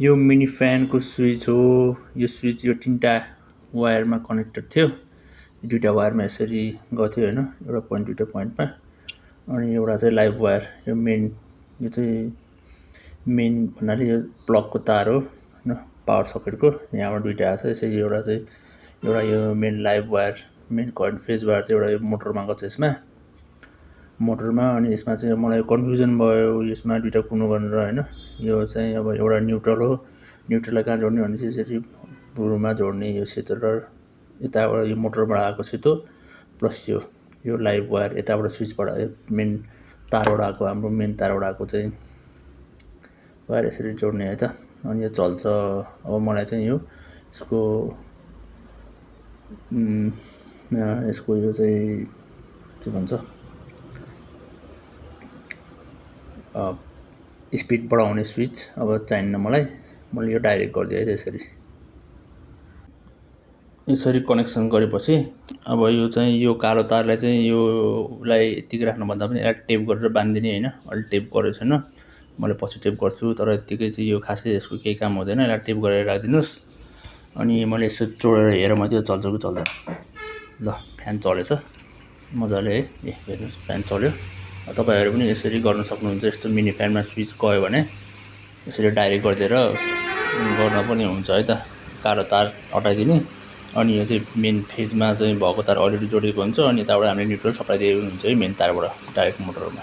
यो मिनी फ्यानको स्विच हो। यो स्विच यो 3टा वायरमा कनेक्टेड थियो। 2टा वायरमा यसरी गथ्यो हैन, एउटा पोइन्ट 2टा पोइन्टमा। अनि एउटा चाहिँ लाइभ वायर, यो यो चाहिँ मेन भन्नाले यो प्लगको तार हो हैन, पावर सकेटको। यहाँबाट 2टा आछ। यसरी एउटा यो main live wire, main current phase wire चाहिँ एउटा यो मोटरमा गछ यसमा। अनि यसमा चाहिँ मलाई कन्फ्युजन भयो यसमा 2टा कुर्नु भनेर हैन। यो चाहिँ अब एउटा न्युट्रल हो। न्युट्रललाई कहाँ जोड्ने भनेपछि यसरी ब्लूमा जोड्ने यो सेतो र यताबाट यो मोटरबाट आएको सेतो प्लस यो लाइभ वायर यताबाट स्विचबाट मेन तारबाट आएको, हाम्रो मेन तारबाट आएको चाहिँ वायर यसरी जोड्ने है त। अनि यो चल्छ। अब मलाई चाहिँ यसको यो चाहिँ के भन्छ, स्पिड बढाउने स्विच अब चाहिन्न मलाई। मैले यो डाइरेक्ट गरिदिएँ है त। यसरी कनेक्सन गरेपछि अब यो चाहिँ यो कालो तारलाई चाहिँ योलाई यतिकै राख्नुभन्दा पनि यसलाई टेप गरेर बान्दिने हैन। अहिले टेप गरेको छैन, मैले पछि टेप गर्छु। तर यतिकै चाहिँ यो खासै यसको केही काम हुँदैन, यसलाई टेप गरेर राखिदिनुस्। अनि मैले यसो जोडेर हेरौँ त्यो चल्छ कि चल्दैन। ल, फ्यान चलेछ मजाले है। हेर्नुहोस्, फ्यान चल्यो। तपाईहरु पनि यसरी गर्न सक्नुहुन्छ। यस्तो मिनी फ्यानमा स्विच गयो भने यसरी डाइरेक्ट गरिदिएर गर्न पनि हुन्छ है त। कालो तार हटाइदिने, अनि यो चाहिँ मेन फेजमा चाहिँ भएको तार अलरेडी जोडिएको हुन्छ। अनि यताबाट हामीले न्युट्रल सप्लाई दिएको हुन्छ है मेन तारबाट डाइरेक्ट मोटरमा।